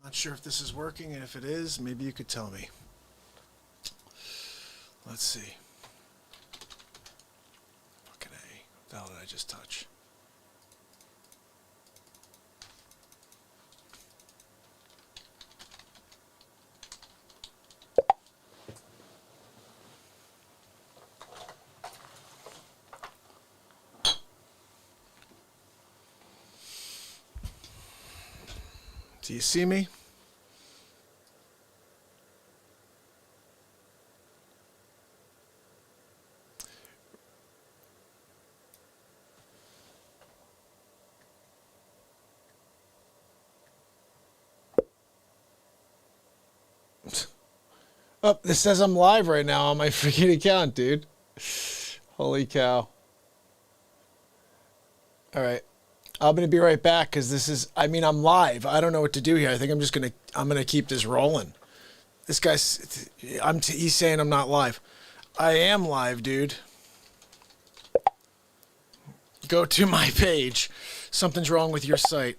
Not sure if this is working, and if it is, maybe you could tell me. Let's see. Fucking A. What the hell did I just touch? Do you see me? Oh, this says I'm live right now on my freaking account, dude. Holy cow. All right. I'm going to be right back because this is, I mean, I'm live. I don't know what to do here. I think I'm just going to, I'm going to keep this rolling. This guy's, he's saying I'm not live. I am live, dude. Go to my page. Something's wrong with your site.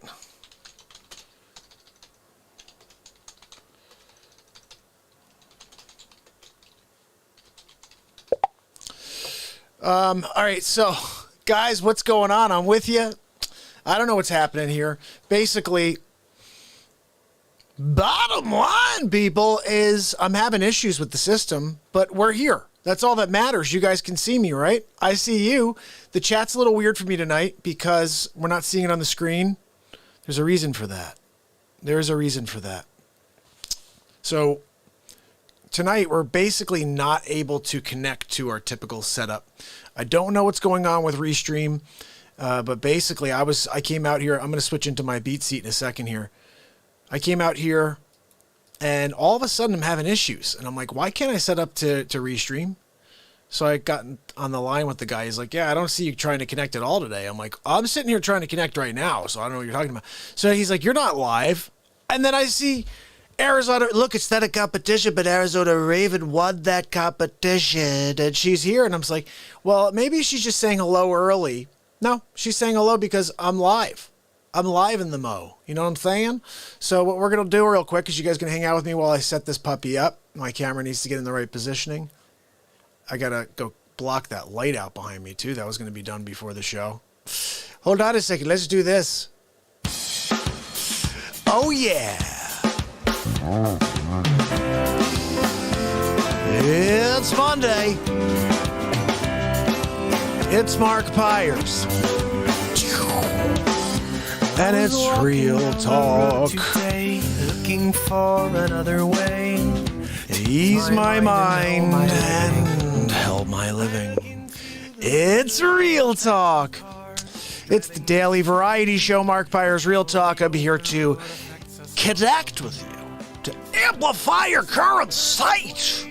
All right, so guys, what's going on? I'm with you. I don't know what's happening here. Basically, bottom line, people, is I'm having issues with the system, but we're here. That's all that matters. You guys can see me, right? I see you. The chat's a little weird for me tonight because we're not seeing it on the screen. There's a reason for that. There's a reason for that. So tonight, we're basically not able to connect to our typical setup. I don't know what's going on with Restream, but basically, I came out here. I'm going to switch into my BeatSeat in a second here. I came out here, and all of a sudden, I'm having issues. And I'm like, why can't I set up to Restream? So I got on the line with the guy. He's like, yeah, I don't see you trying to connect at all today. I'm like, I'm sitting here trying to connect right now, so I don't know what you're talking about. So he's like, you're not live. And then I see Arizona, look, it's not a competition, but Arizona Raven won that competition, and she's here. And I'm just like, well, maybe she's just saying hello early. No, she's saying hello because I'm live. I'm live in the Mo. You know what I'm saying? So what we're going to do real quick is you guys going to hang out with me while I set this puppy up. My camera needs to get in the right positioning. I got to go block that light out behind me, too. That was going to be done before the show. Hold on a second. Let's do this. Oh, yeah. It's Monday. It's Mark Pyers. And it's Real Talk. Looking for another way. Ease my mind and help my living. It's Real Talk. It's the daily variety show, Mark Pyers Real Talk. I'll be here to connect with you, to amplify your current sight.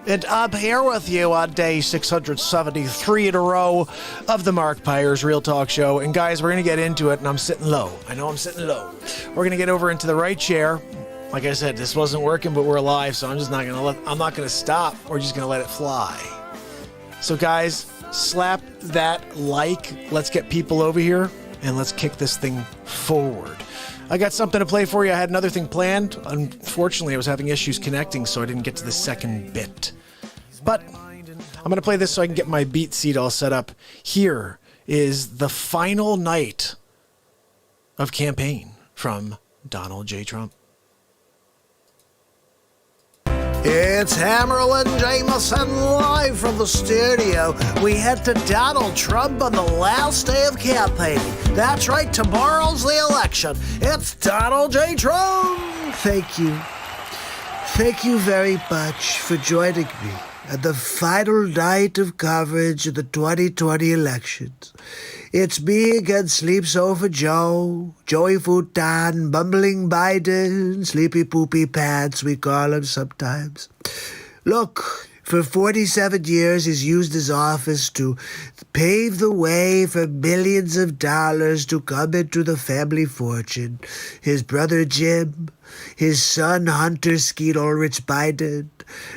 And I'm here with you on day 673 in a row of the Mark Pyers Real Talk Show. And guys, we're going to get into it, and I'm sitting low. I know I'm sitting low. We're going to get over into the right chair. Like I said, this wasn't working, but we're live, so I'm just not going to I'm not going to stop. We're just going to let it fly. So guys, slap that like. Let's get people over here, and let's kick this thing forward. I got something to play for you. I had another thing planned. Unfortunately, I was having issues connecting, so I didn't get to the second bit. But I'm going to play this so I can get my BeatSeat all set up. Here is the final night of campaign from Donald J. Trump. It's Hammerlin Jameson live from the studio. We head to Donald Trump on the last day of campaigning. That's right, tomorrow's the election. It's Donald J. Trump. Thank you. Thank you very much for joining me at the final night of coverage of the 2020 elections. It's me against Sleep Sofa Joe, Joey Futan, Bumbling Biden, Sleepy Poopy Pants, we call him sometimes. Look, for 47 years he's used his office to pave the way for millions of dollars to come into the family fortune. His brother Jim, his son Hunter Skeet Ulrich Biden,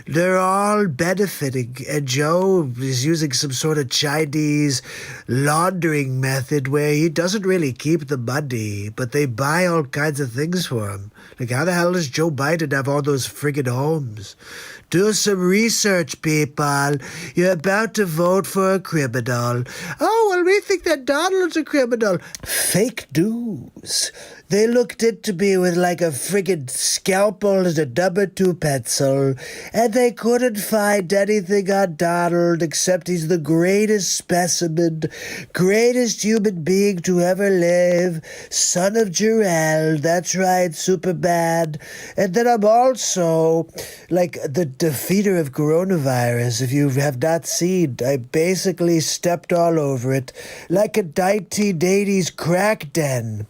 They're all benefiting, and Joe is using some sort of Chinese laundering method where he doesn't really keep the money, but they buy all kinds of things for him. Like, how the hell does Joe Biden have all those friggin' homes? Do some research, people. You're about to vote for a criminal. Oh, well, we think that Donald's a criminal. Fake news. They looked into me with like a friggin' scalpel and a number 2 pencil, and they couldn't find anything on Donald except he's the greatest specimen, greatest human being to ever live, son of Jor-El, that's right, Superman. And then I'm also like the defeater of coronavirus. If you have not seen, I basically stepped all over it like a 1980s crack den.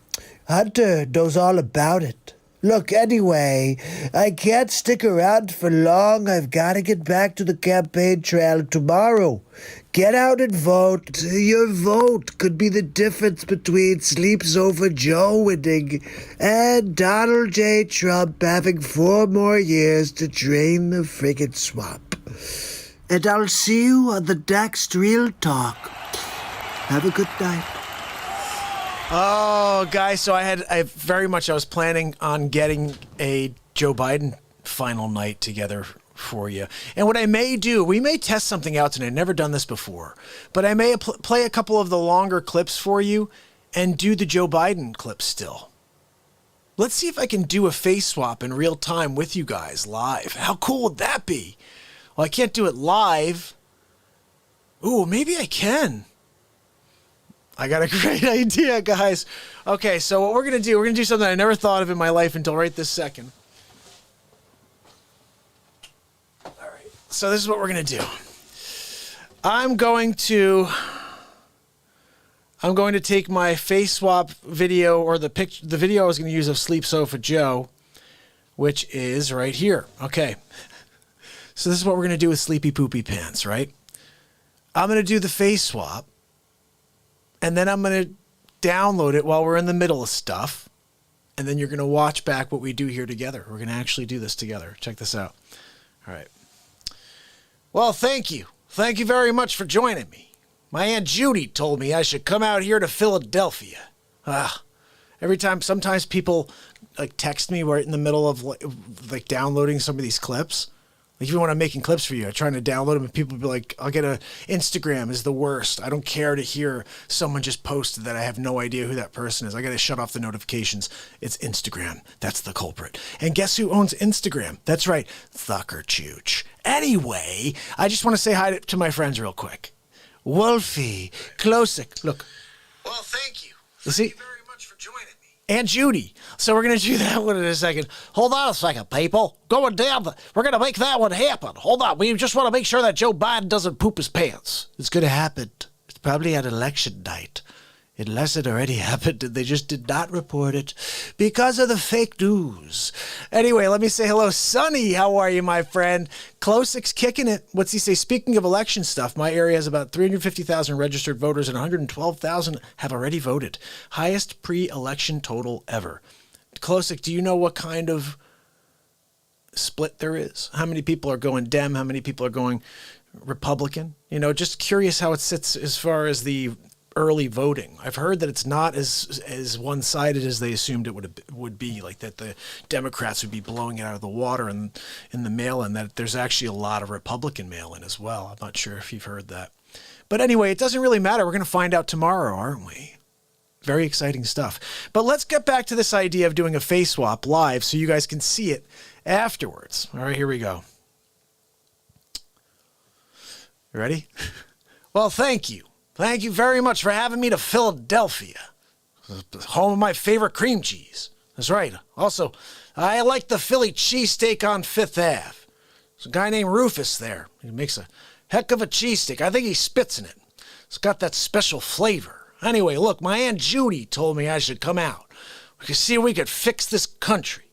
Hunter knows all about it. Look, anyway, I can't stick around for long. I've got to get back to the campaign trail tomorrow. Get out and vote. Your vote could be the difference between Sleep Sofa Joe winning and Donald J. Trump having 4 more years to drain the friggin' swamp. And I'll see you on the next Real Talk. Have a good night. Oh, guys, so I was planning on getting a Joe Biden final night together for you. And what I may do, we may test something out tonight. I've never done this before, but I may play a couple of the longer clips for you and do the Joe Biden clips still. Let's see if I can do a face swap in real time with you guys live. How cool would that be? Well, I can't do it live. Ooh, maybe I can. I got a great idea, guys. Okay, so what we're going to do something I never thought of in my life until right this second. All right, so this is what we're going to do. I'm going to take my face swap video, or the video I was going to use of Sleep Sofa Joe, which is right here. Okay, so this is what we're going to do with Sleepy Poopy Pants, right? I'm going to do the face swap. And then I'm going to download it while we're in the middle of stuff. And then you're going to watch back what we do here together. We're going to actually do this together. Check this out. All right. Well, thank you. Thank you very much for joining me. My Aunt Judy told me I should come out here to Philadelphia. Sometimes people like text me right in the middle of like downloading some of these clips. Like even when I'm making clips for you, I'm trying to download them and people be like, I'll get Instagram is the worst. I don't care to hear someone just posted that I have no idea who that person is. I got to shut off the notifications. It's Instagram. That's the culprit. And guess who owns Instagram? That's right. Thucker Chooch. Anyway, I just want to say hi to my friends real quick. Wolfie, Klosik. Look. Well, thank you. Thank you very much for joining me. And Judy. So we're going to do that one in a second. Hold on a second, people. We're going to make that one happen. Hold on. We just want to make sure that Joe Biden doesn't poop his pants. It's going to happen. It's probably at election night. Unless it already happened and they just did not report it because of the fake news. Anyway, let me say hello. Sonny, how are you, my friend? Klosik's kicking it. What's he say? Speaking of election stuff, my area has about 350,000 registered voters and 112,000 have already voted. Highest pre-election total ever. Klosik, do you know what kind of split there is? How many people are going Dem? How many people are going Republican? You know, just curious how it sits as far as the early voting. I've heard that it's not as one-sided as they assumed it would be, like that the Democrats would be blowing it out of the water in the mail-in, that there's actually a lot of Republican mail-in as well. I'm not sure if you've heard that. But anyway, it doesn't really matter. We're going to find out tomorrow, aren't we? Very exciting stuff. But let's get back to this idea of doing a face swap live so you guys can see it afterwards. All right, here we go. You ready? Well, thank you. Thank you very much for having me to Philadelphia, home of my favorite cream cheese. That's right. Also, I like the Philly cheesesteak on Fifth Ave. There's a guy named Rufus there. He makes a heck of a cheesesteak. I think he spits in it. It's got that special flavor. Anyway, look, my Aunt Judy told me I should come out. We could see if we could fix this country.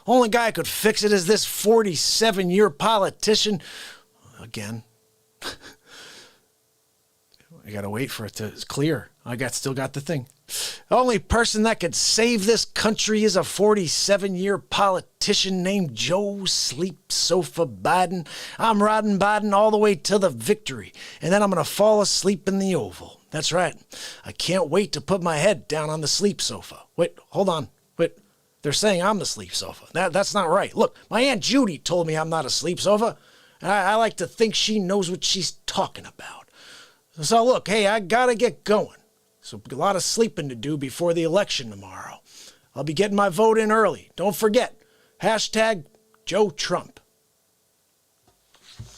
Only guy who could fix it is this 47-year politician. Again. I got to wait for it to clear. Still got the thing. Only person that could save this country is a 47-year politician named Joe Sleep Sofa Biden. I'm riding Biden all the way to the victory, and then I'm going to fall asleep in the Oval. That's right. I can't wait to put my head down on the sleep sofa. Wait, hold on. Wait, they're saying I'm the sleep sofa. That's not right. Look, my Aunt Judy told me I'm not a sleep sofa. I like to think she knows what she's talking about. So look, hey, I got to get going. So a lot of sleeping to do before the election tomorrow. I'll be getting my vote in early. Don't forget, hashtag Joe Trump.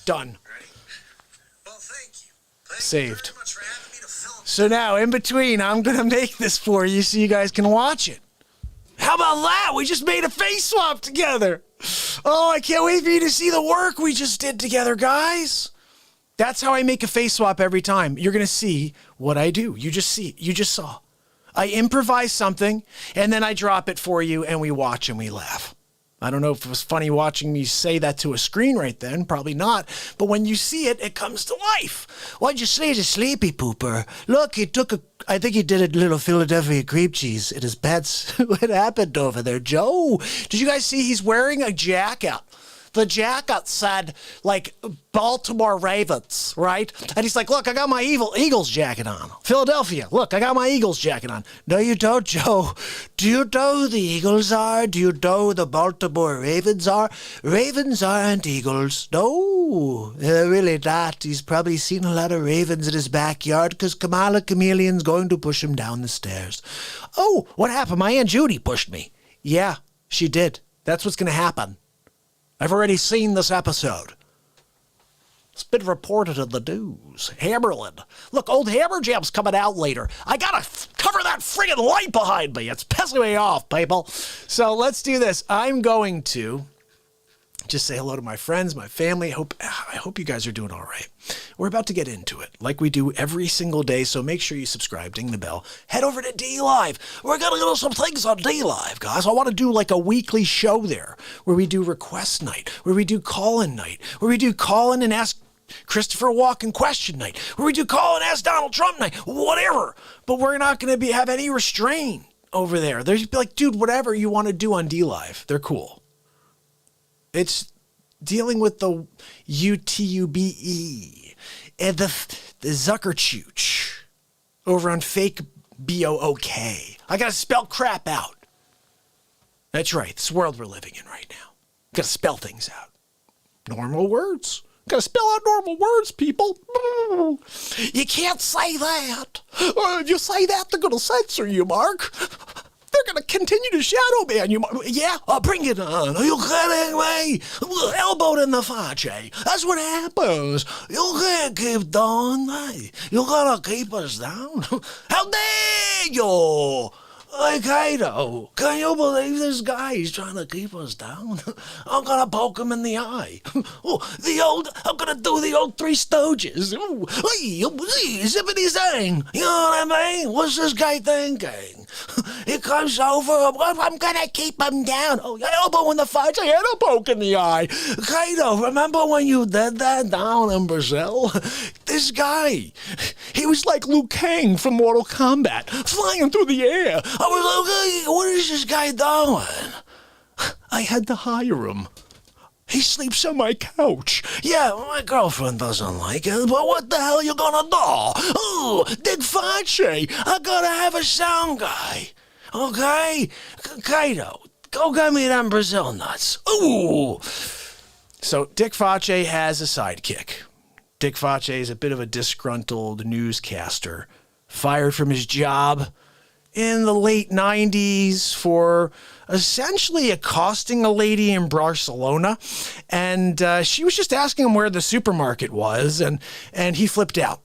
Done. Well, thank you. Thank Saved. you very much for having me to film. So now, in between, I'm going to make this for you so you guys can watch it. How about that? We just made a face swap together. Oh, I can't wait for you to see the work we just did together, guys. That's how I make a face swap every time. You're going to see what I do. You just saw. I improvise something, and then I drop it for you, and we watch and we laugh. I don't know if it was funny watching me say that to a screen right then. Probably not. But when you see it, it comes to life. What'd you say to Sleepy Pooper? Look, I think he did a little Philadelphia cream cheese in his pants. What happened over there, Joe? Did you guys see he's wearing a jacket? The jacket said, like, Baltimore Ravens, right? And he's like, look, I got my Eagles jacket on. Philadelphia, look, I got my Eagles jacket on. No, you don't, Joe. Do you know who the Eagles are? Do you know who the Baltimore Ravens are? Ravens aren't Eagles. No, they're really not. He's probably seen a lot of ravens in his backyard because Kamala Chameleon's going to push him down the stairs. Oh, what happened? My Aunt Judy pushed me. Yeah, she did. That's what's going to happen. I've already seen this episode. It's been reported in the news. Hammerlin. Look, old Hammer Jam's coming out later. I gotta cover that friggin' light behind me. It's pissing me off, people. So let's do this. I'm going to just say hello to my friends, my family. I hope you guys are doing all right. We're about to get into it, like we do every single day, so make sure you subscribe, ding the bell. Head over to D-Live. We're going to do some things on D-Live, guys. I want to do like a weekly show there, where we do request night, where we do call-in night, where we do call-in and ask Christopher Walken question night, where we do call and ask Donald Trump night, whatever. But we're not going to have any restraint over there. There's like, dude, whatever you want to do on D-Live, they're cool. It's dealing with the UTUBE and the Zuckerchooch over on fake BOOK. I got to spell crap out. That's right. This world we're living in right now. Got to spell things out. Normal words. Got to spell out normal words, people. You can't say that. If you say that, they're going to censor you, Mark. They're going to continue to shadow ban you. Yeah, bring it on. Are you kidding me? Elbowed in the face. That's what happens. You can't keep doing that. You got to keep us down. How dare you? Hey, Kato, can you believe this guy? He's trying to keep us down. I'm going to poke him in the eye. I'm going to do the old Three Stooges. Zippity zang. You know what I mean? What's this guy thinking? He comes over, I'm going to keep him down. Oh, elbow in the face and a poke in the eye. Kato, remember when you did that down in Brazil? This guy, he was like Liu Kang from Mortal Kombat, flying through the air. I was like, hey, what is this guy doing? I had to hire him. He sleeps on my couch. Yeah, my girlfriend doesn't like it, but what the hell you gonna do? Oh, Dick Facci, I gotta have a sound guy. Okay? Kato, go get me them Brazil nuts. Ooh. So Dick Facci has a sidekick. Dick Facci is a bit of a disgruntled newscaster, fired from his job in the late 90s for essentially accosting a lady in Barcelona. And she was just asking him where the supermarket was, and he flipped out.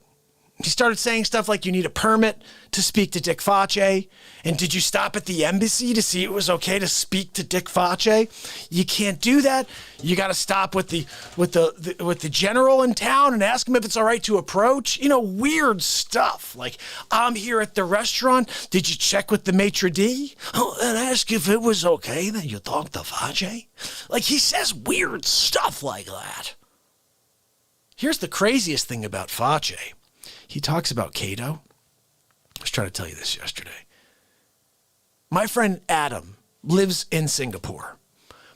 He started saying stuff like, you need a permit to speak to Dick Facci. And did you stop at the embassy to see it was okay to speak to Dick Facci? You can't do that. You got to stop with the general in town and ask him if it's all right to approach. You know, weird stuff. Like, I'm here at the restaurant. Did you check with the maitre d'? Oh, and ask if it was okay that you talked to Facci? Like, he says weird stuff like that. Here's the craziest thing about Facci. He talks about Cato. I was trying to tell you this yesterday. my friend Adam lives in Singapore.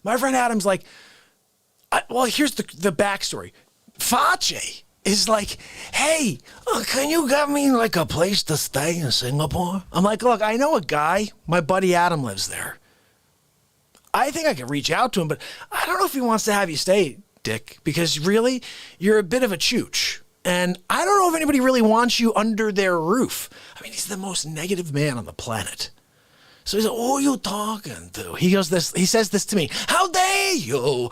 My friend Adam's like, well, here's the backstory. Fache is like, hey, can you get me like a place to stay in Singapore? I'm like, look, I know a guy. My buddy Adam lives there. I think I could reach out to him, but I don't know if he wants to have you stay, Dick, because really, you're a bit of a chooch. And I don't know if anybody really wants you under their roof. I mean, he's the most negative man on the planet. So he's like, who are you talking to? He says this to me. How dare you?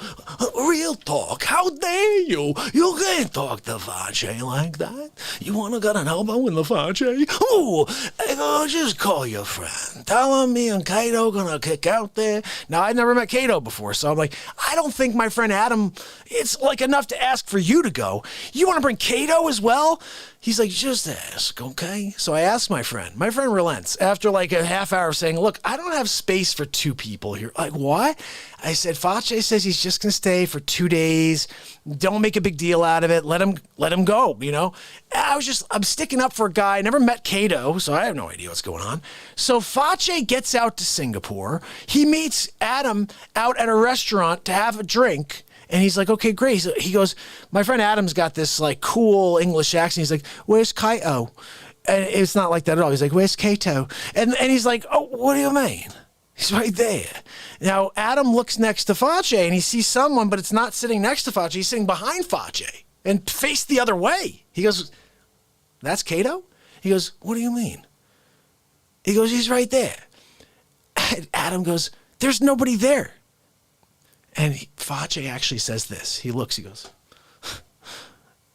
Real talk. How dare you? You can't talk to Fache like that. You want to get an elbow in the Fache? Oh, I go, just call your friend. Tell him me and Kato gonna kick out there. Now, I'd never met Kato before, so I'm like, I don't think my friend Adam, it's like enough to ask for you to go. You want to bring Kato as well? He's like, just ask, okay? So I asked my friend. My friend relents. After like a half hour of saying, look, I don't have space for 2 people here. Like, what? I said, Fache says he's just going to stay for 2 days. Don't make a big deal out of it. Let him go, you know? I'm sticking up for a guy. I never met Kato, so I have no idea what's going on. So Fache gets out to Singapore. He meets Adam out at a restaurant to have a drink. And he's like, okay, great. He goes, my friend Adam's got this like cool English accent. He's like, where's Kato? And it's not like that at all. He's like, where's Kato? And he's like, oh, what do you mean? He's right there. Now, Adam looks next to Fache and he sees someone, but it's not sitting next to Fache. He's sitting behind Fache and faced the other way. He goes, that's Kato? He goes, what do you mean? He goes, he's right there. And Adam goes, there's nobody there. And Fache actually says this. He looks, he goes,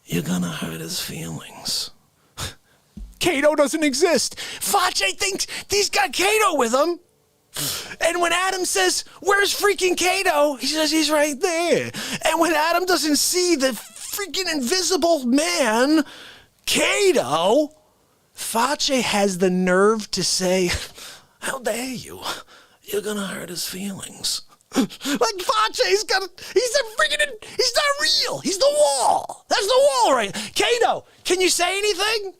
you're gonna hurt his feelings. Kato doesn't exist. Fache thinks he's got Kato with him. And when Adam says, where's freaking Kato? He says, he's right there. And when Adam doesn't see the freaking invisible man, Kato, Fache has the nerve to say, how dare you? You're gonna hurt his feelings. Like Fache's he's not real. He's the wall. That's the wall, right? Kato, can you say anything?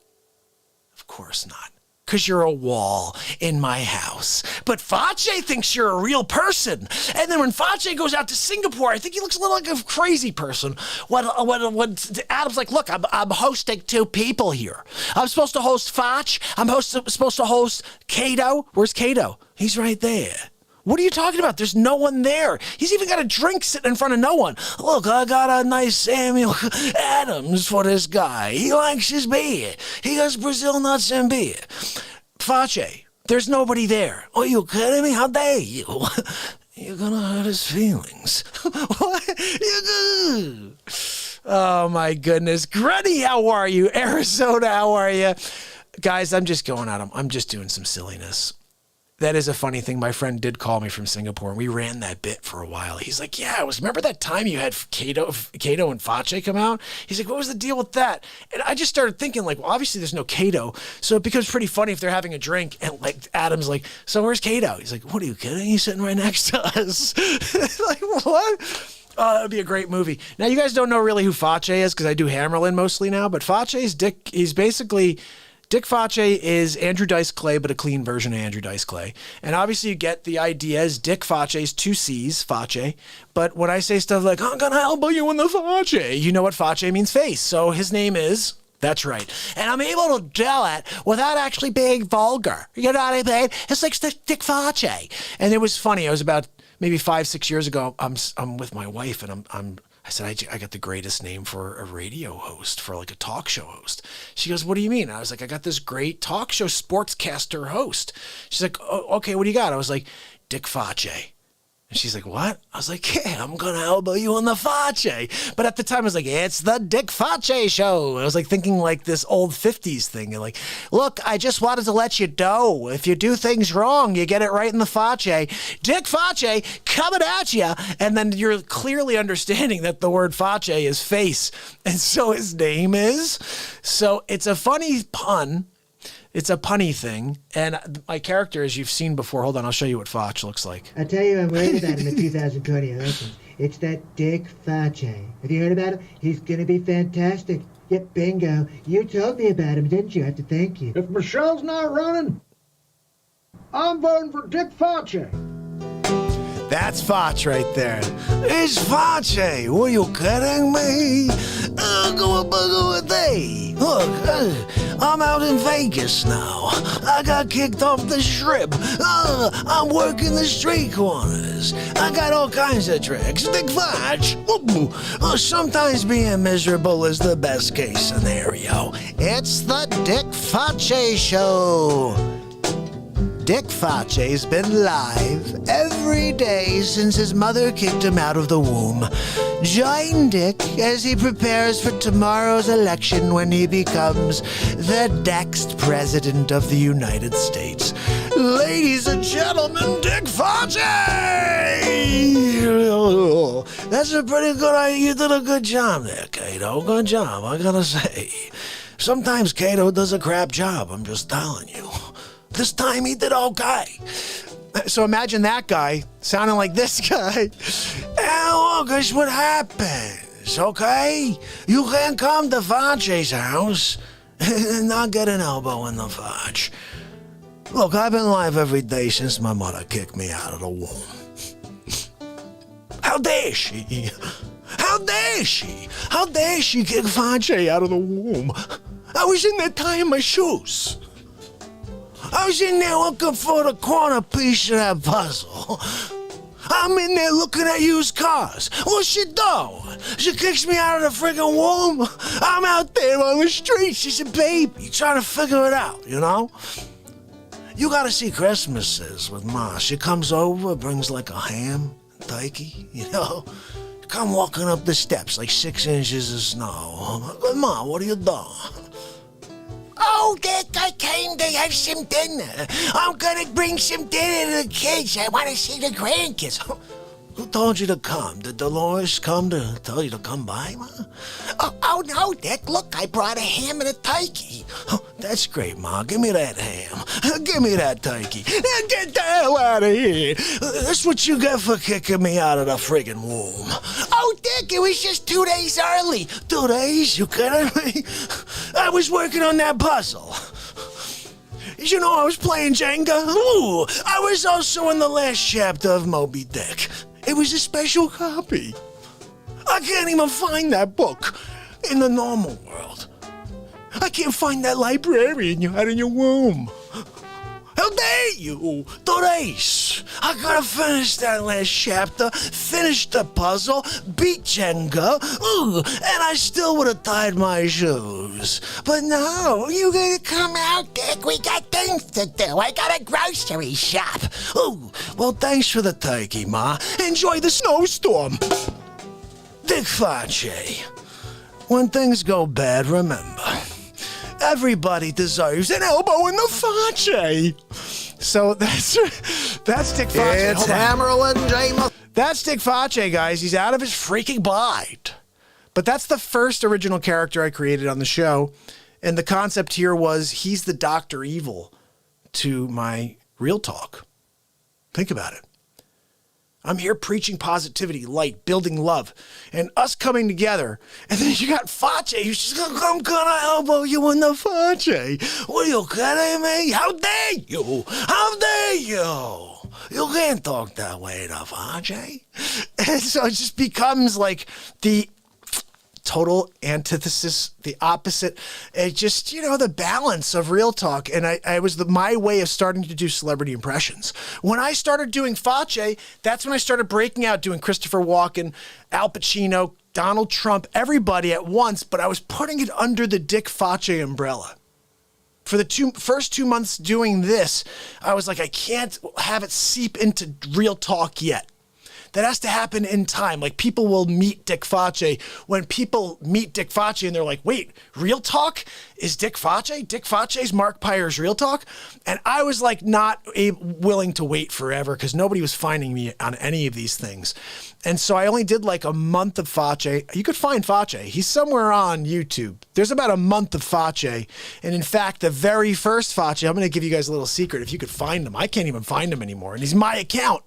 Of course not. Because you're a wall in my house. But Fache thinks you're a real person. And then when Fache goes out to Singapore, I think he looks a little like a crazy person. When Adam's like, look, I'm hosting 2 people here. I'm supposed to host Fache. I'm supposed to host Kato. Where's Kato? He's right there. What are you talking about? There's no one there. He's even got a drink sitting in front of no one. Look, I got a nice Samuel Adams for this guy. He likes his beer. He has Brazil nuts and beer. Fache, there's nobody there. Are you kidding me? How dare you? You're gonna hurt his feelings. What? Oh my goodness. Grunny, how are you? Arizona, how are you? Guys, I'm just going at him. I'm just doing some silliness. That is a funny thing. My friend did call me from Singapore, and we ran that bit for a while. He's like, yeah, remember that time you had Kato and Fache come out? He's like, what was the deal with that? And I just started thinking, like, well, obviously there's no Kato, so it becomes pretty funny if they're having a drink, and, like, Adam's like, so where's Kato? He's like, what are you kidding? He's sitting right next to us. Like, what? Oh, that would be a great movie. Now, you guys don't know really who Fache is, because I do Hammerlin mostly now, but Fache's Dick, he's basically... Dick Fache is Andrew Dice Clay, but a clean version of Andrew Dice Clay. And obviously you get the idea is Dick Fache's 2 C's, Fache. But when I say stuff like, I'm going to elbow you in the Fache, you know what Fache means face. So his name is, that's right. And I'm able to do it without actually being vulgar. You know what I mean? It's like Dick Fache. And it was funny. I was about maybe 5-6 years ago. I'm with my wife and I said, I got the greatest name for a radio host, for like a talk show host. She goes, what do you mean? I was like, I got this great talk show sportscaster host. She's like, oh, okay, what do you got? I was like, Dick Fache. And she's like, what? I was like, yeah, I'm going to elbow you on the Fache. But at the time, I was like, it's the Dick Fache show. I was like thinking like this old 50s thing. And like, look, I just wanted to let you know, if you do things wrong, you get it right in the Fache. Dick Fache coming at you. And then you're clearly understanding that the word Fache is face. And so his name is. So it's a funny pun. It's a punny thing, and my character, as you've seen before, hold on, I'll show you what Fache looks like. I tell you, I'm worried about him in the 2020 elections. It's that Dick Fache. Have you heard about him? He's gonna be fantastic. Yep, bingo. You told me about him, didn't you? I have to thank you. If Michelle's not running, I'm voting for Dick Fauci. That's Foch right there. It's Fauci. Were you kidding me? Go a bugger with they. Look, I'm out in Vegas now. I got kicked off the strip. I'm working the street corners. I got all kinds of tricks. Dick Foch. Sometimes being miserable is the best case scenario. It's the Dick Fauci Show. Dick Fauci's been live every day since his mother kicked him out of the womb. Join Dick as he prepares for tomorrow's election when he becomes the next president of the United States. Ladies and gentlemen, Dick Fauci! That's a pretty good idea. You did a good job there, Cato. Good job, I gotta say. Sometimes Cato does a crap job, I'm just telling you. This time he did okay. So imagine that guy sounding like this guy. And look, that's what happens, okay? You can't come to Fauci's house and not get an elbow in the fudge. Look, I've been live every day since my mother kicked me out of the womb. How dare she? How dare she? How dare she kick Fauci out of the womb? I was in there tying my shoes. I was in there looking for the corner piece of that puzzle. I'm in there looking at used cars. What's she doing? She kicks me out of the friggin' womb. I'm out there on the street. She's a baby trying to figure it out, you know? You gotta see Christmases with Ma. She comes over, brings like a ham and turkey, you know? Come walking up the steps like 6 inches of snow. But Ma, what are you doing? Oh, Dick, I came to have some dinner. I'm gonna bring some dinner to the kids. I want to see the grandkids. Who told you to come? Did Dolores come to tell you to come by, Ma? Oh, no, Dick. Look, I brought a ham and a turkey. Oh, that's great, Ma. Give me that ham. Give me that turkey. Get the hell out of here. That's what you get for kicking me out of the friggin' womb. Oh, Dick, it was just 2 days early. 2 days? You kidding me? I was working on that puzzle. You know, I was playing Jenga. Ooh, I was also in the last chapter of Moby Dick. It was a special copy. I can't even find that book in the normal world. I can't find that librarian you had in your womb. How dare you? 2 days. I gotta finish that last chapter, finish the puzzle, beat Jenga, and I still would have tied my shoes. But no, you gotta come out, Dick. We got things to do. I got a grocery shop. Ooh, well, thanks for the turkey, Ma. Enjoy the snowstorm. Dick Fauci. When things go bad, remember, everybody deserves an elbow in the Fauci. So that's Dick Fauci. It's Hammerlin James. That's Dick Fauci, guys. He's out of his freaking mind. But that's the first original character I created on the show. And the concept here was he's the Dr. Evil to my Real Talk. Think about it. I'm here preaching positivity, light, building love, and us coming together. And then you got Fauci who's just going to come gonna elbow you in the Fauci. What are you kidding me? How dare you? How dare you? You can't talk that way to Fauci. And so it just becomes like the total antithesis, the opposite. It just, you know, the balance of Real Talk. And I was my way of starting to do celebrity impressions. When I started doing Fauci, that's when I started breaking out, doing Christopher Walken, Al Pacino, Donald Trump, everybody at once, but I was putting it under the Dick Fauci umbrella. For the first 2 months doing this, I was like, I can't have it seep into Real Talk yet. That has to happen in time. Like, people will meet Dick Fauci. When people meet Dick Fauci and they're like, wait, Real Talk is Dick Fauci? Dick Fauci's Mark Pyre's Real Talk? And I was like not willing to wait forever because nobody was finding me on any of these things. And so I only did like a month of Fauci. You could find Fauci. He's somewhere on YouTube. There's about a month of Fauci. And in fact, the very first Fauci, I'm going to give you guys a little secret. If you could find him, I can't even find him anymore. And he's my account.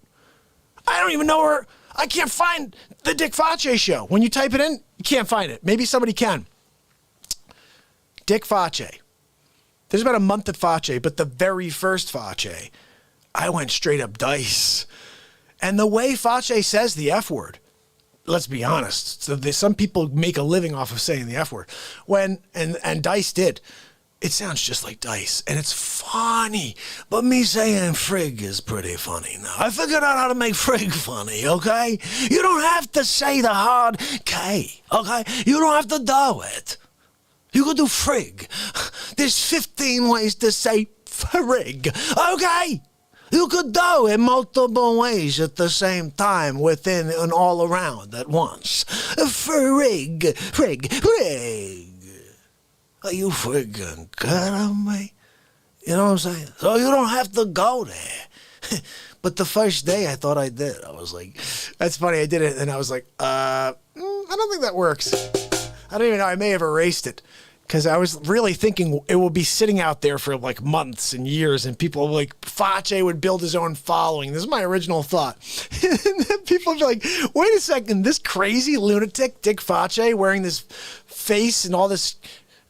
I don't even know where. I can't find the Dick Fauci show. When you type it in, you can't find it. Maybe somebody can. Dick Fauci. There's about a month of Fauci, but the very first Fauci, I went straight up Dice. And the way Fauci says the F word, let's be honest, some people make a living off of saying the F word. And Dice did. It sounds just like Dice, and it's funny. But me saying frig is pretty funny now. I figured out how to make frig funny, okay? You don't have to say the hard K, okay? You don't have to do it. You could do frig. There's 15 ways to say frig, okay? You could do it multiple ways at the same time, within and all around at once. Frig, frig, frig. Are you friggin' kidding me? You know what I'm saying? So you don't have to go there. But the first day I thought I did. I was like, that's funny, I did it, and I was like, I don't think that works. I don't even know, I may have erased it. Because I was really thinking it will be sitting out there for like months and years, and people like, Fauci would build his own following. This is my original thought. And then people would be like, wait a second, this crazy lunatic Dick Fauci wearing this face and all this,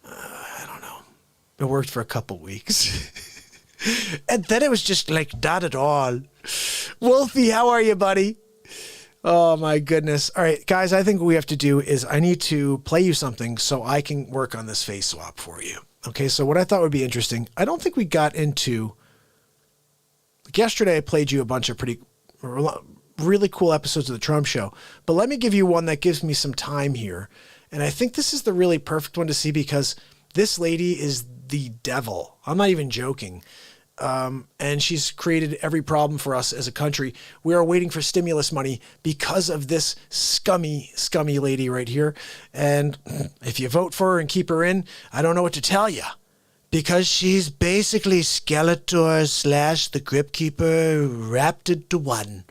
I don't know. It worked for a couple weeks. And then it was just like, not at all. Wolfie, how are you, buddy? Oh my goodness. All right, guys, I think what we have to do is I need to play you something so I can work on this face swap for you. Okay, so what I thought would be interesting, I don't think we got into, like yesterday I played you a bunch of really cool episodes of the Trump Show, but let me give you one that gives me some time here. And I think this is the really perfect one to see because this lady is the devil. I'm not even joking. And she's created every problem for us as a country. We are waiting for stimulus money because of this scummy lady right here. And if you vote for her and keep her in, I don't know what to tell you. Because she's basically Skeletor / the Crypt Keeper wrapped into one.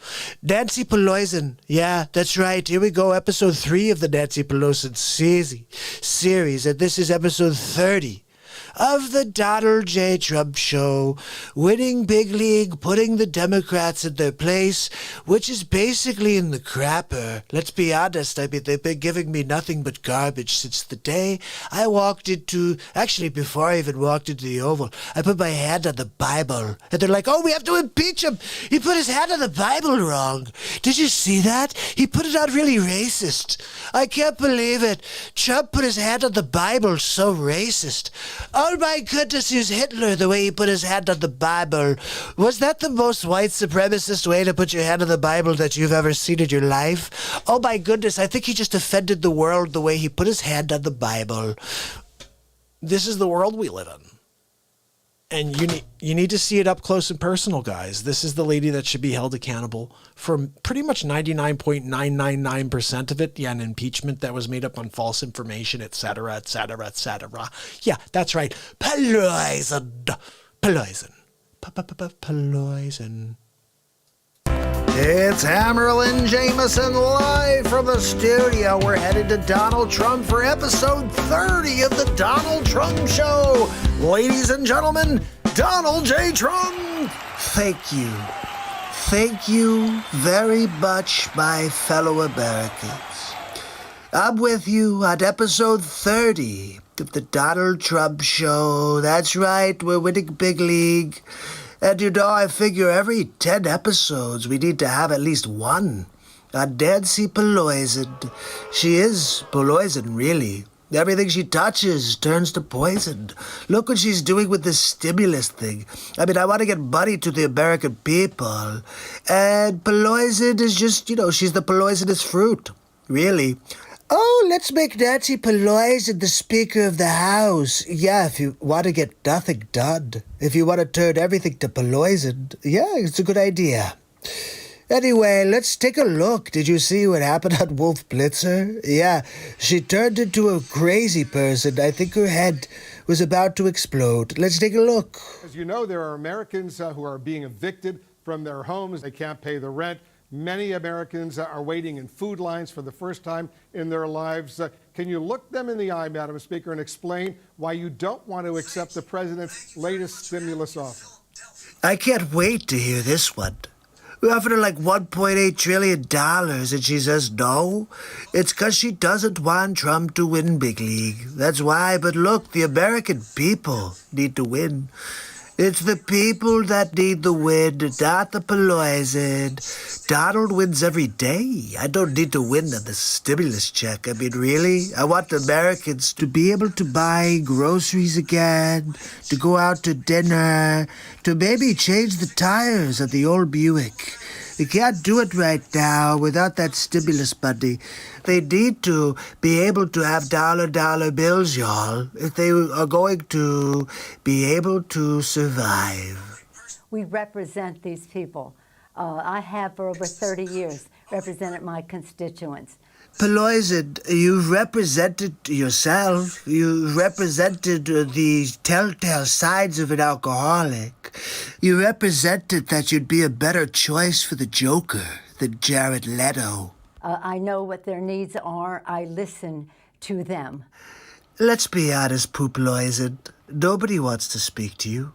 Nancy Pelosi. Yeah, that's right. Here we go. Episode 3 of the Nancy Pelosi series. And this is episode 30. Of the Donald J. Trump Show, winning big league, putting the Democrats in their place, which is basically in the crapper. Let's be honest, I mean, they've been giving me nothing but garbage since the day I walked into, actually before I even walked into the Oval, I put my hand on the Bible, and they're like, oh, we have to impeach him. He put his hand on the Bible wrong. Did you see that? He put it on really racist. I can't believe it. Trump put his hand on the Bible, so racist. Oh my goodness, he's Hitler, the way he put his hand on the Bible. Was that the most white supremacist way to put your hand on the Bible that you've ever seen in your life? Oh my goodness, I think he just offended the world the way he put his hand on the Bible. This is the world we live in. And you need to see it up close and personal, guys. This is the lady that should be held accountable for pretty much 99.999% of it. Yeah, an impeachment that was made up on false information, et cetera, et cetera, et cetera. Yeah, that's right. Poison. Poison. Poison. It's Hammerlin Jameson live from the studio. We're headed to Donald Trump for episode 30 of the Donald Trump Show. Ladies and gentlemen, Donald J. Trump. Thank you. Thank you very much, my fellow Americans. I'm with you on episode 30 of the Donald Trump Show. That's right, we're winning big league. And you know, I figure every 10 episodes we need to have at least one on Nancy Pelosi. She is poison, really. Everything she touches turns to poison. Look what she's doing with this stimulus thing. I mean, I want to get money to the American people. And Pelosi is just, you know, she's the poisonous fruit, really. Oh, let's make Nancy Pelosi the Speaker of the House. Yeah, if you want to get nothing done. If you want to turn everything to Pelosi. Yeah, it's a good idea. Anyway, let's take a look. Did you see what happened on Wolf Blitzer? Yeah, she turned into a crazy person. I think her head was about to explode. Let's take a look. As you know, there are Americans who are being evicted from their homes. They can't pay the rent. Many Americans are waiting in food lines for the first time in their lives. Can you look them in the eye, Madam Speaker, and explain why you don't want to accept the president's latest stimulus offer? I can't wait to hear this one. We offered her like $1.8 trillion, and she says no. It's because she doesn't want Trump to win big league. That's why. But look, the American people need to win. It's the people that need the win, not the poison. Donald wins every day. I don't need to win on the stimulus check. I mean, really? I want Americans to be able to buy groceries again, to go out to dinner, to maybe change the tires of the old Buick. They can't do it right now without that stimulus money. They need to be able to have dollar bills, y'all, if they are going to be able to survive. We represent these people. I have for over 30 years represented my constituents. Pelosi, you've represented yourself. You've represented the telltale signs of an alcoholic. You represented that you'd be a better choice for the Joker than Jared Leto. I know what their needs are. I listen to them. Let's be honest, Pooploisin. Nobody wants to speak to you.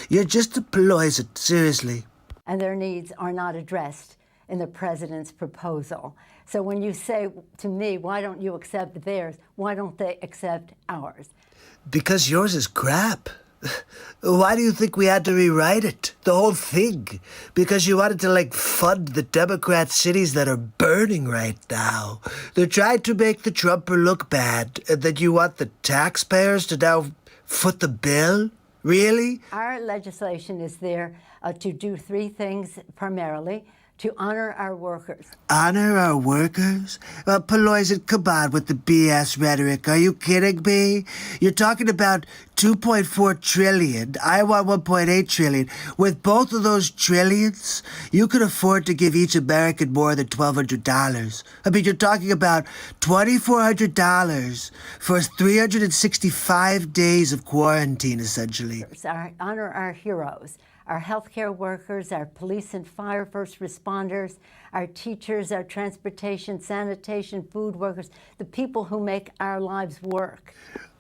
You're just a Pelosi, seriously. And their needs are not addressed in the president's proposal. So when you say to me, why don't you accept theirs? Why don't they accept ours? Because yours is crap. Why do you think we had to rewrite it? The whole thing? Because you wanted to, fund the Democrat cities that are burning right now. They're trying to make the Trumper look bad, and then you want the taxpayers to now foot the bill? Really? Our legislation is there to do three things primarily: to honor our workers. Honor our workers? Pelosi, come on with the BS rhetoric. Are you kidding me? You're talking about 2.4 trillion. I want 1.8 trillion. With both of those trillions, you could afford to give each American more than $1,200. I mean, you're talking about $2,400 for 365 days of quarantine, essentially. Honor our heroes. Our healthcare workers, our police and fire first responders, our teachers, our transportation, sanitation, food workers, the people who make our lives work.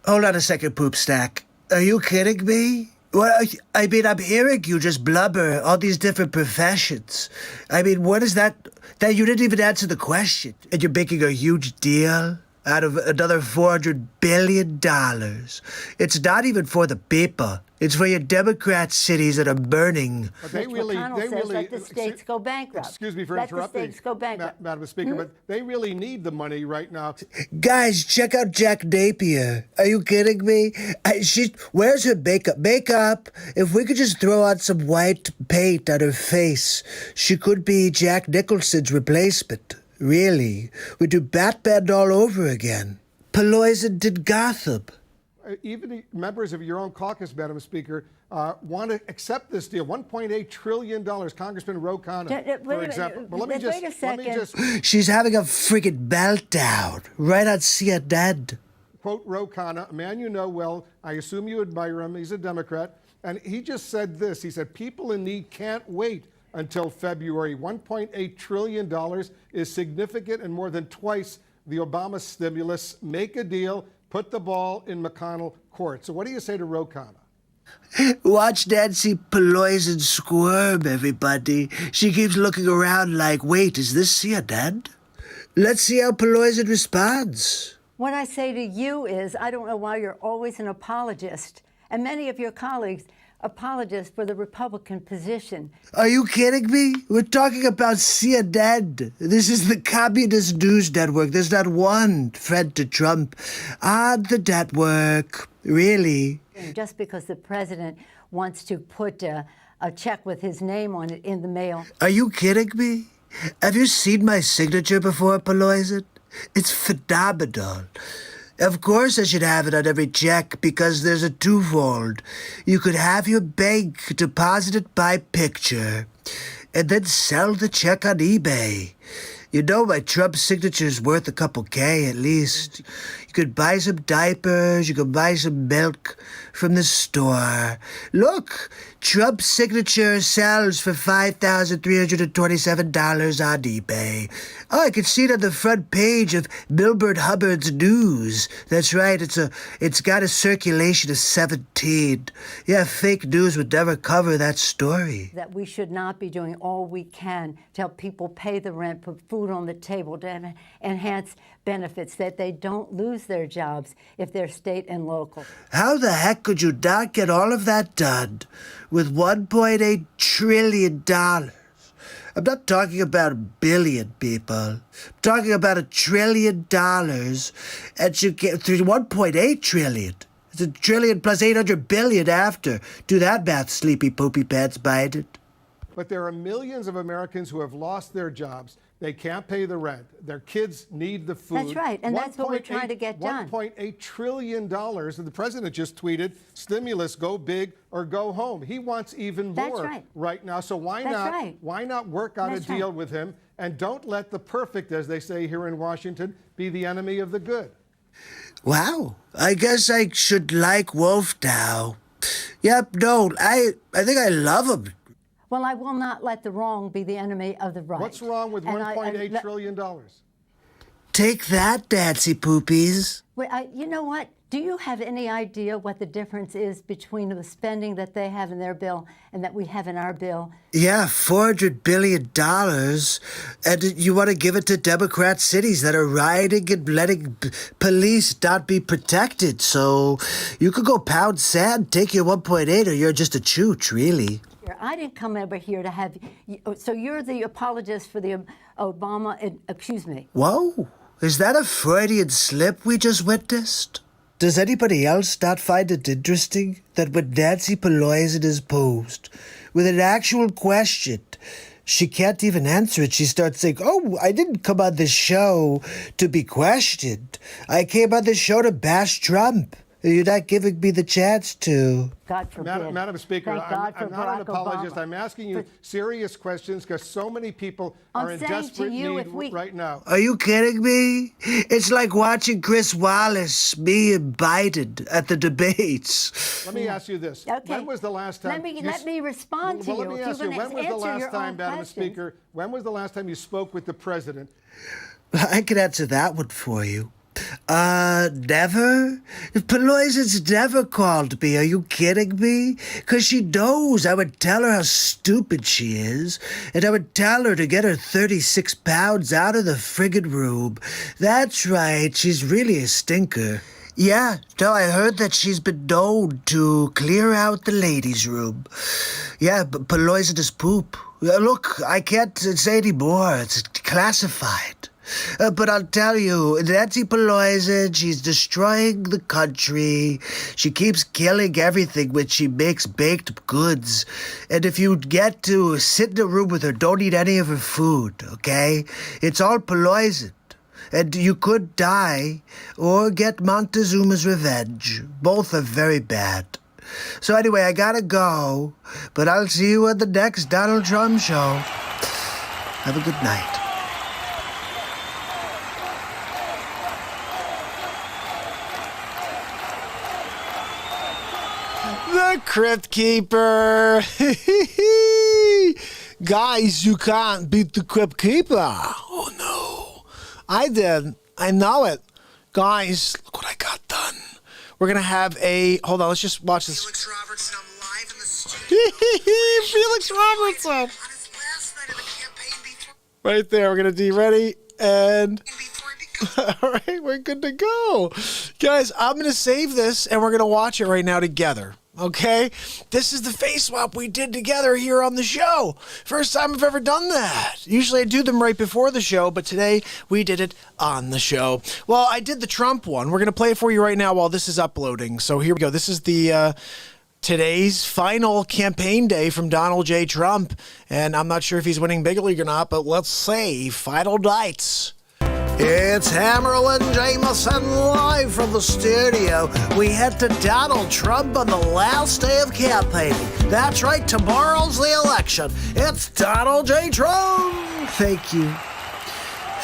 Hold on a second, Poop Stack. Are you kidding me? Well, I mean, I'm hearing you just blubber all these different professions. I mean, what is that? That you didn't even answer the question. And you're making a huge deal out of another $400 billion. It's not even for the people. It's for your Democrat cities that are burning. But McConnell says let the states go bankrupt. Excuse me for let interrupting, the states go bankrupt. Madam Speaker, but they really need the money right now. Guys, check out Jack Napier. Are you kidding me? Where's her makeup? Makeup? If we could just throw on some white paint on her face, she could be Jack Nicholson's replacement. Really. We do Batman all over again. Pelosi did Gotham. Even the members of your own caucus, Madam Speaker, want to accept this deal. $1.8 trillion. Congressman Ro Khanna, for example. But let me just She's having a friggin' meltdown right on CNN. Quote Ro Khanna, a man you know well. I assume you admire him. He's a Democrat. And he just said this. He said, people in need can't wait until February. $1.8 trillion is significant and more than twice the Obama stimulus. Make a deal. Put the ball in McConnell court. So what do you say to Ro Khanna? Watch Nancy Pelosi squirm, everybody. She keeps looking around like, wait, is this CNN? Let's see how Pelosi responds. What I say to you is, I don't know why you're always an apologist, and many of your colleagues apologists for the Republican position. Are you kidding me? We're talking about CNN. This is the Communist News Network. There's not one friend to Trump on the network. Really? Just because the president wants to put a check with his name on it in the mail. Are you kidding me? Have you seen my signature before, Pelosi? It's phenomenal. Of course I should have it on every check because there's a twofold. You could have your bank deposit it by picture and then sell the check on eBay. You know my Trump signature's worth a couple K at least. You could buy some diapers, you could buy some milk from the store. Look, Trump's signature sells for $5,327 on eBay. Oh, I can see it on the front page of Milbert Hubbard's News. That's right, it's got a circulation of 17. Yeah, fake news would never cover that story. That we should not be doing all we can to help people pay the rent, put food on the table, to enhance benefits, that they don't lose their jobs if they're state and local. How the heck could you not get all of that done with $1.8 trillion? I'm not talking about a billion people. I'm talking about $1 trillion, and you get through 1.8 trillion. It's $1 trillion plus 800 billion after. Do that math, sleepy poopy pants Biden. But there are millions of Americans who have lost their jobs. They can't pay the rent. Their kids need the food. That's right, and that's what we're trying to get done. $1.8 trillion, and the president just tweeted, stimulus, go big or go home. He wants even more right now. So why not work out a deal with him, and don't let the perfect, as they say here in Washington, be the enemy of the good. Wow, I guess I should like Wolf now. Yep, no, I think I love him. Well, I will not let the wrong be the enemy of the right. What's wrong with $1.8 trillion? Take that, Nancy Poopies. Wait, you know what? Do you have any idea what the difference is between the spending that they have in their bill and that we have in our bill? Yeah, $400 billion. And you want to give it to Democrat cities that are rioting and letting police not be protected. So you could go pound sand, take your 1.8, or you're just a chooch, really. I didn't come over here to have you. So you're the apologist for the Obama, excuse me. Whoa, is that a Freudian slip we just witnessed? Does anybody else not find it interesting that when Nancy Pelosi is posed with an actual question, she can't even answer it? She starts saying, oh, I didn't come on this show to be questioned. I came on this show to bash Trump. You're not giving me the chance to. God forbid. Madam Speaker, I'm not an apologist. I'm asking you serious questions because so many people are in desperate need right now. Are you kidding me? It's like watching Chris Wallace, me and Biden at the debates. Let me ask you this. Okay. When was the last time? Let me respond to you. Let me ask you, when was the last time, Madam Speaker, when was the last time you spoke with the president? I can answer that one for you. Never? Pelosi's never called me. Are you kidding me? 'Cause she knows I would tell her how stupid she is, and I would tell her to get her 36 pounds out of the friggin' room. That's right, she's really a stinker. Yeah, no, I heard that she's been known to clear out the ladies' room. Yeah, but poisonous poop. Look, I can't say any more. It's classified. But I'll tell you, Nancy Pelosi, she's destroying the country. She keeps killing everything when she makes baked goods. And if you get to sit in a room with her, don't eat any of her food, okay? It's all poisoned. And you could die or get Montezuma's revenge. Both are very bad. So anyway, I gotta go. But I'll see you at the next Donald Trump show. Have a good night. The Crypt Keeper. Guys, you can't beat the Crypt Keeper. Oh, no. I did. I know it. Guys, look what I got done. We're going to have a... Hold on, let's just watch this. Felix Robertson, I'm live in the studio. Felix Robertson. On his last night of the campaign before... Right there. We're going to do ready and... Before he becomes... All right, we're good to go. Guys, I'm going to save this and we're going to watch it right now together. Okay? This is the face swap we did together here on the show. First time I've ever done that. Usually I do them right before the show, but today we did it on the show. Well, I did the Trump one. We're going to play it for you right now while this is uploading. So here we go. This is the today's final campaign day from Donald J. Trump. And I'm not sure if he's winning big league or not, but let's say final nights. It's Hammerlin Jameson live from the studio. We head to Donald Trump on the last day of campaigning. That's right, tomorrow's the election. It's Donald J. Trump. Thank you.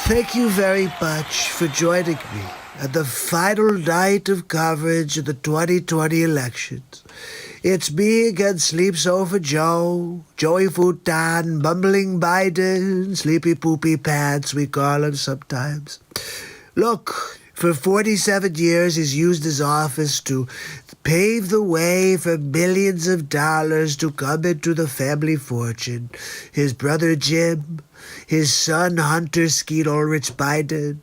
Thank you very much for joining me at the final night of coverage of the 2020 elections. It's me against Sleeps Over Joe, Joey Futon, Bumbling Biden, Sleepy Poopy Pants, we call him sometimes. Look, for 47 years he's used his office to pave the way for millions of dollars to come into the family fortune. His brother Jim, his son Hunter Skeet Ulrich Biden.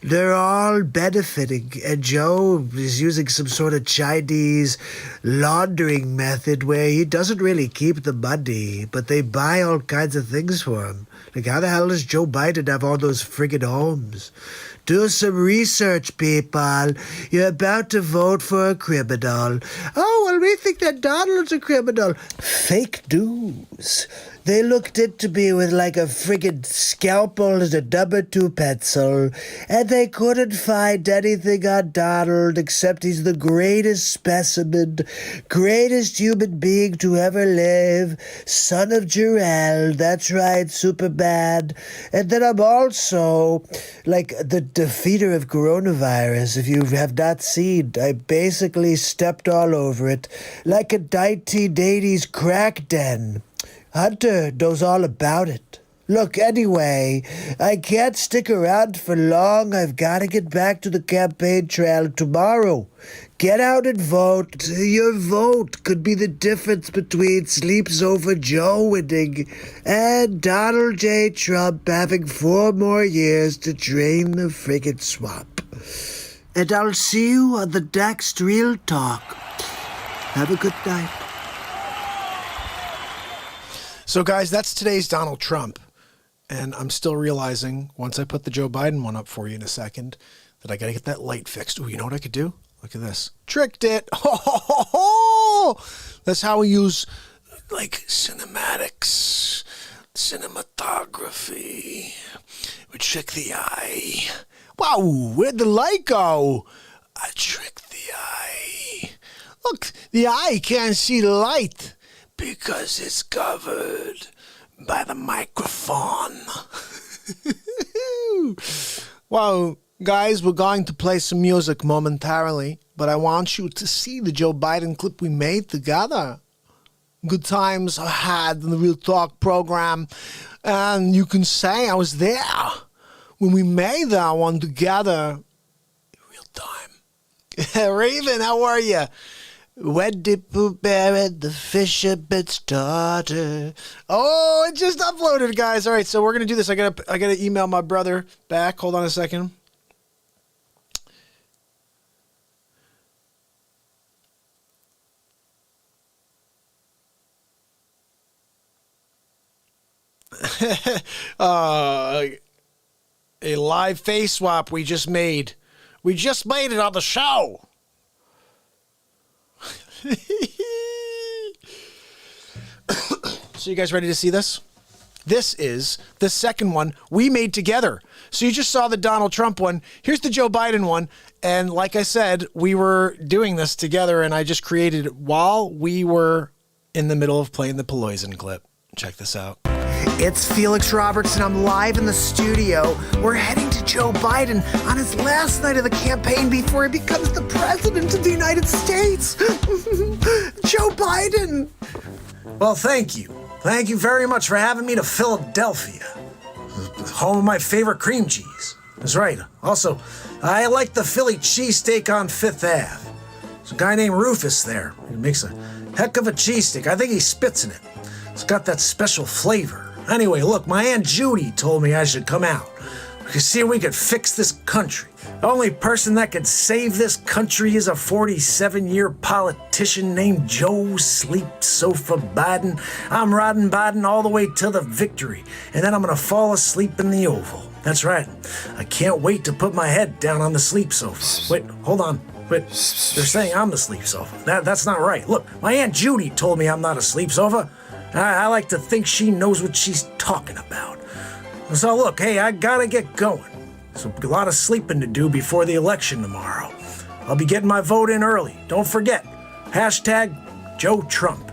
They're all benefiting, and Joe is using some sort of Chinese laundering method where he doesn't really keep the money, but they buy all kinds of things for him. Like, how the hell does Joe Biden have all those friggin' homes? Do some research, people. You're about to vote for a criminal. Oh, well, we think that Donald's a criminal. Fake news. They looked into me with like a friggin' scalpel and a number 2 pencil, and they couldn't find anything on Donald except he's the greatest specimen, greatest human being to ever live, son of Jor-El, that's right, Superman. And then I'm also like the defeater of coronavirus. If you have not seen, I basically stepped all over it like a 1980s crack den. Hunter knows all about it. Look, anyway, I can't stick around for long. I've got to get back to the campaign trail tomorrow. Get out and vote. Your vote could be the difference between Sleeps Over Joe winning and Donald J. Trump having 4 more years to drain the friggin' swamp. And I'll see you on the next Real Talk. Have a good night. So, guys, that's today's Donald Trump. And I'm still realizing, once I put the Joe Biden one up for you in a second, that I got to get that light fixed. Ooh, you know what I could do? Look at this. Tricked it. That's how we use, like, cinematics, cinematography. We trick the eye. Wow, where'd the light go? I tricked the eye. Look, the eye can't see the light because it's covered by the microphone. Wow, guys, we're going to play some music momentarily, but I want you to see the Joe Biden clip we made together. Good times I had in the Real Talk program, and you can say I was there when we made that one together. Real time. Raven, how are you? When did Pooh Bear the fisherman's starter? Oh, it just uploaded, guys. All right, so we're gonna do this. I gotta email my brother back. Hold on a second. A live face swap we just made. We just made it on the show. So you guys ready to see this? This is the second one we made together. So you just saw the Donald Trump one. Here's the Joe Biden one. And like I said, we were doing this together, and I just created it while we were in the middle of playing the Poison clip. Check this out. It's Felix Robertson. I'm live in the studio. We're heading to Joe Biden on his last night of the campaign before he becomes the president of the United States. Joe Biden. Well, thank you. Thank you very much for having me to Philadelphia, home of my favorite cream cheese. That's right. Also, I like the Philly cheesesteak on 5th Ave. There's a guy named Rufus there. He makes a heck of a cheesesteak. I think he spits in it. It's got that special flavor. Anyway, look, my Aunt Judy told me I should come out. We could see if we could fix this country. The only person that could save this country is a 47-year politician named Joe Sleep Sofa Biden. I'm riding Biden all the way to the victory, and then I'm gonna fall asleep in the Oval. That's right. I can't wait to put my head down on the sleep sofa. Wait, hold on. Wait, they're saying I'm the sleep sofa. That's not right. Look, my Aunt Judy told me I'm not a sleep sofa. I like to think she knows what she's talking about. So look, hey, I gotta get going. So a lot of sleeping to do before the election tomorrow. I'll be getting my vote in early. Don't forget, #Joe Trump.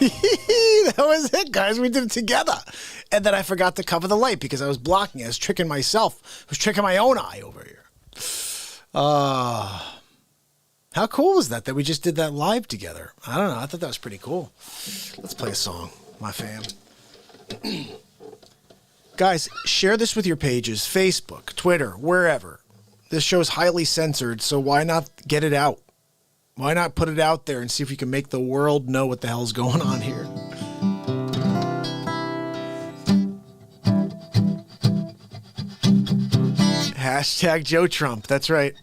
That was it, guys. We did it together. And then I forgot to cover the light because I was blocking it. I was tricking myself. I was tricking my own eye over here. How cool was that we just did that live together? I don't know. I thought that was pretty cool. Let's play a song, my fam. Guys, share this with your pages, Facebook, Twitter, wherever. This show's highly censored, so why not get it out? Why not put it out there and see if we can make the world know what the hell's going on here? Hashtag Joe Trump. That's right.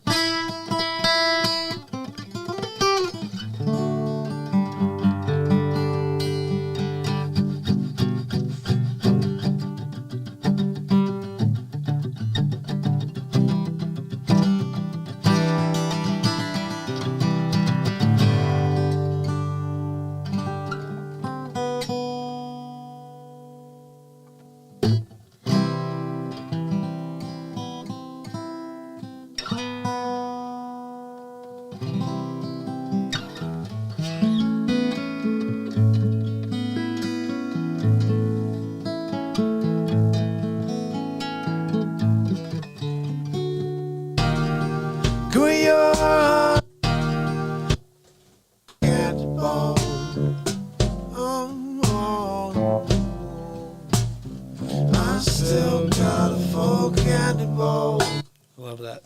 Love that.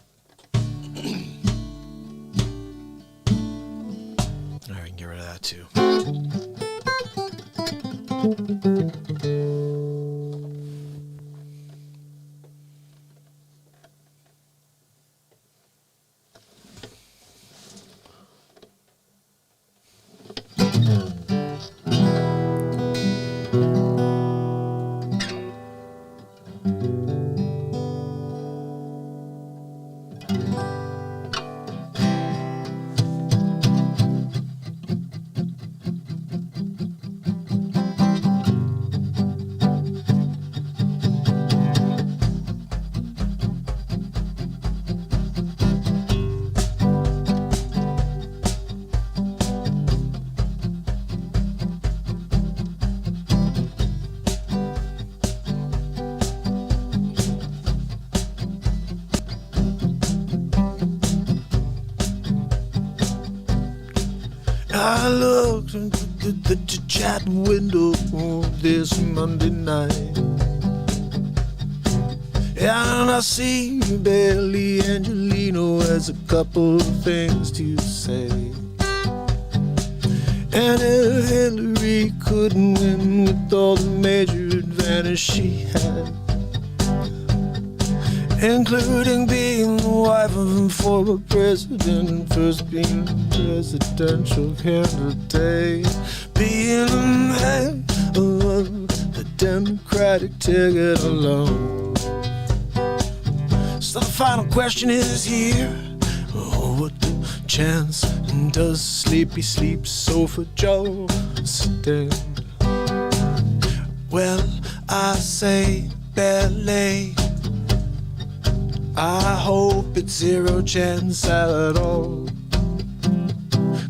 All right, we can get rid of that too. I looked into the chat window this Monday night, and I see Billy Angelino has a couple of things to say. And if Hillary couldn't win with all the major advantage she had, including being the wife of a former president and first being a presidential candidate, being a man of the Democratic ticket alone. So the final question is here: what the chance does Sleepy Sleep Sofa Joe stand? Well, I say ballet. I hope it's zero chance at all,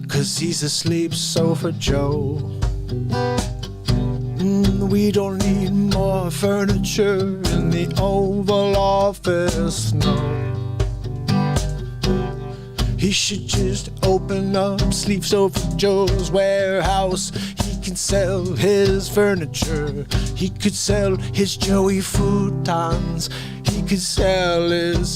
'cause he's asleep Sofa Joe. We don't need more furniture in the Oval Office, no. He should just open up Sleep Sofa Joe's warehouse. He can sell his furniture. He could sell his Joey futons. He could sell his